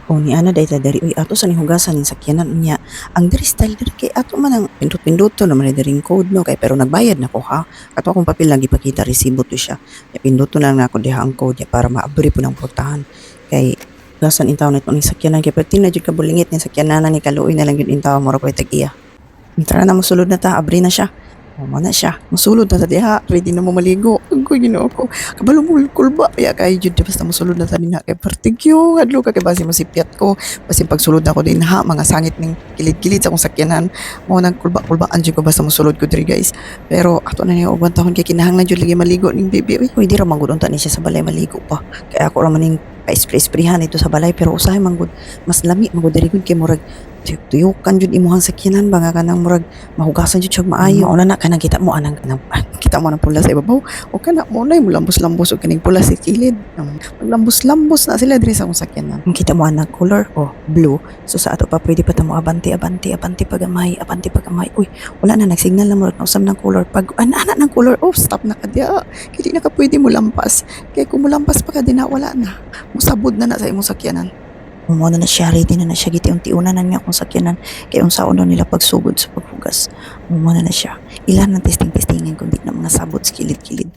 O ni ana dayta dari uy ato sa ni hugasan ning sakyanan niya. Ang diri style diri kay ato man ang pindot-pindoton naman diri code no kay pero nagbayad nako ha. Ato akong papel lagi ipakita resibo to siya. Ya pinduton lang nako diha ang code niya para maabri po ng portahan. Kay gasan intaw na ning sakyanan kay pati na jud ka bulingit ning sakyanan ni kaluoy na lang jud intaw mura koy tag-iya. Tara na mosulod na ta abri na siya. O mo na siya. Mosulod na ta diha. Ready na mo maligo. Agkoy Ginoo ko. Kabalo mo kulba. Ya kay jud basta mosulod na ta diha kay partigyo. Adlo ka kay basi masipyat ko. Basi pagsulod na ko din ha mga sangit ning kilid-kilid sa akong sakyanan. Mo nang kulba-kulbaan jud ko basta mosulod ko diri guys. Pero ato na niya ugwan tahon kay kinahanglan jud lagi maligo ning baby. Uy, di ra man gud unta ni siya sa balay maligo pa. Kay ako ra man ning pa-spray-sprayhan ito sa balay pero usahay man gud mas lami man gud diri gud kay murag tuyukan jud imuhang sakyanan ba nga kanang murag mahugasan jud siya maayo. Una na kanang kita mo anang kanang kita mo nang pula sa ibabaw o kana mo nay mulambos-lambos og kaning pula sa kilid. Maglambos-lambos na sila diri sa akong sakyanan. Kita mo anang color o blue. So sa ato pa pwede pa ta mo abanti pagamay. Uy, wala na nagsignal na murag nausam ng color pag ana ng color oh stop na ka diya. Kaya na ka pwede mo lampas. Kaya kung mo lampas pa ka din na wala na. Musabod na sa imong sakyanan. Umuna na siya, ready na siya, giti-unti-una na niya akong sakyanan, kaya unsaon nila pagsugod sa paghugas. Umuna na siya, ilan ng testing-testingin kundi na mga sabot sa kilid-kilid.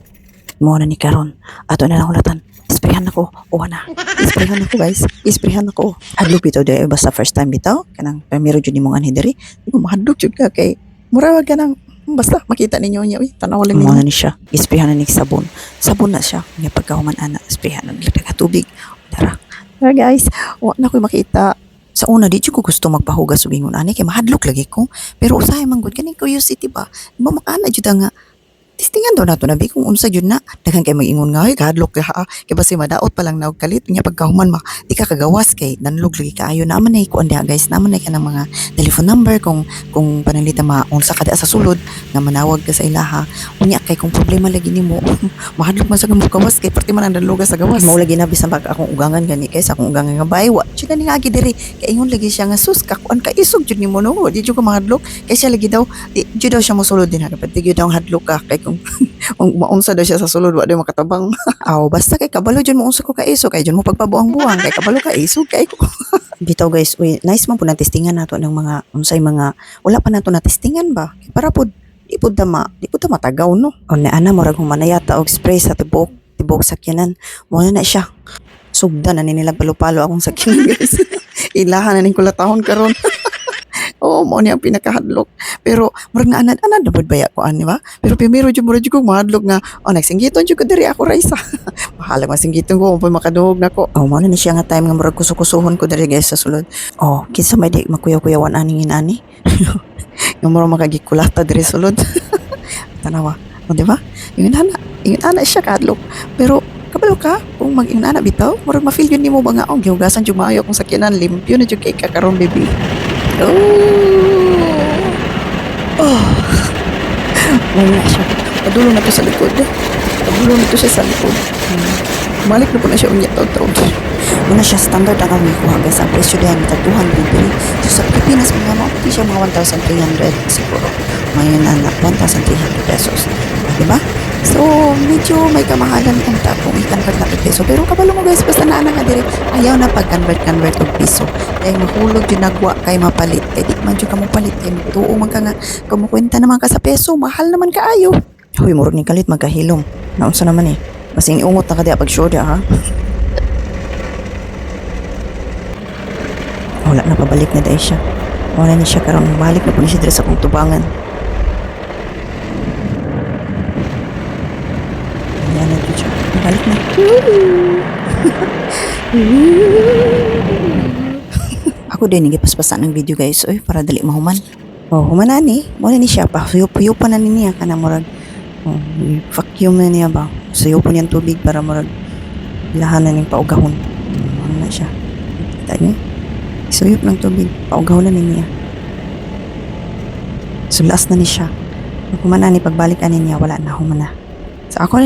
Umuna ni karon, ato na lang ulatan, isprehan ako, na, isprehan ako guys, isprehan ako. Hadlok bitaw dahil basta first time bitaw, kanang primero dyan ni mong anhi diri, di mo mahadlok dyan ka, kay murawag ka ng, basta makita ninyo niya, tanaw lang ninyo. Umuna ni siya, isprehan na ni sabon na siya, nga pagkahuman ana, isprehan na nilagay tubig, tara. Pero guys, na ko'y makita. Sa una, di ko gusto magpahugas o ingon ani kay mahadlok lagi ko. Pero usahay man gud kaning curiosity ba? Di ba makana jud nga testingan daw nato na bi kung unsa jud na daghan kay mag-ingon nga ay kahadlok ka ha. Kay basi madaot pa lang na og kalit nya pagkahuman di ka kagawas kay nanlog lagi kaayo naman ay kuan diha guys naman ay kanang mga telephone number kung pananglitan unsa ka sa sulod nga manawag ka sa ilaha. Unya kay kung problema lagi nimo mahadlok man sa mo gawas kay parte man ang danloga sa gawas. Mao lagi na bisan pag akong ugangan gani kay sa akong ugangan nga baywa. Jud ni nga diri kay ingon lagi siya nga sus kakuan ka isog jud nimo no. Di jud ka mahadlok kay siya lagi daw di jud daw siya mosulod din ha kapag di daw hadlok ka kay kung maunsa daw siya sa sulod wa daw makatabang. Aw basta kay kabalo jud mo unsa ko ka iso kay jud mo pagpabuang-buang kay kabalo ka iso kay ko. Bitaw guys, uy, nice man po na testingan nato ng mga unsay mga wala pa nato na testingan ba. Kay para pod di po ta matagaw no. O na ana murag humanayata og spray sa tibok sakyanan. Mo na siya. Sugda na ni nila palo-palo akong sakyanan guys. Ilahan na ning kulatahon karon. Oo, mo niya ang pinakahadlok. Pero, murag na anad na baya ko, ani ba? Pero, primero dyan, murag dyan kong mahadlok nga, nagsinggiton dyan ko diri ako, Raisa. Mahalang masinggiton ko, kung makaduhog na ko. Mo na siya nga time nga murag kusukusuhon ko diri guys sa sulod. Kinsa may di makuyaw-kuyawan aning inani. Yung murag makagikulata diri sulod. Tanawa. Di ba? Ingon ana siya kahadlok. Pero, kabalo ka, kung mag-ingon ana bitaw, murag ma-feel yun ni mo ba nga, gihugasan dyan maayo kung sakyanan, limpyo na dyan kay kakaroon, baby. Wala siya. Padulong na to sa likod. Balik na po na siya unya taon-taon. Muna siya standard ang kami ko hanggang sa presyo diyan ni 200. So sa Pilipinas mga mauti siya mga 1,300 siguro. Ngayon na 1,300 pesos. Diba? So, medyo may kamahalan kung kung i-convert na peso. Pero kabalo mo guys, basta na nga diri, ayaw na pag-convert og piso. Kaya mahulog yung nagwa kay mapalit. Kaya di man dyan ka mapalit. Kaya magtuo man ka nga, kumukwenta naman ka sa peso, mahal naman kaayo. Huy, murag ni kalit magkahilom. Naunsa naman eh. Masing iungot na ka diya pag sure ha. Wala na pabalik na dahil siya. Wala niya siya karon balik na po niya siya sa kong tubangan. Ayan na dito siya. Balik na. Ako din, nagipaspasan ng video guys. Uy, para dali mahuman. Humanan eh. Wala ni siya pa. Suyo pa na niya ka na murag. Vacuum na niya ba? Suyo po niyang tubig para murag lahan na niyang paugahon. Ano na siya. Kita niyo? Suyop ng tubig. Paugahon na niya. Sulas na ni siya. Humana ni pagbalik ani niya, wala na humana. So ako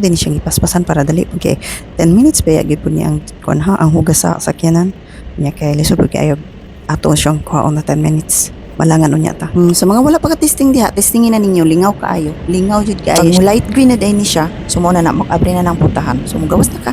din siyang ipaspasan para dali. Okay, 10 minutes pa yagid po niya ang hugas sa sakyanan. Niya kay lisod kay ato siyang kuhaon na 10 minutes. Malangan unya ta. Sa mga wala pa ka-testing diha, testingin na ninyo, lingaw kaayo. Lingaw jud kaayo. Pag light green na day ni siya, sumo na mag-abri na ng putahan. So mugawas na ka.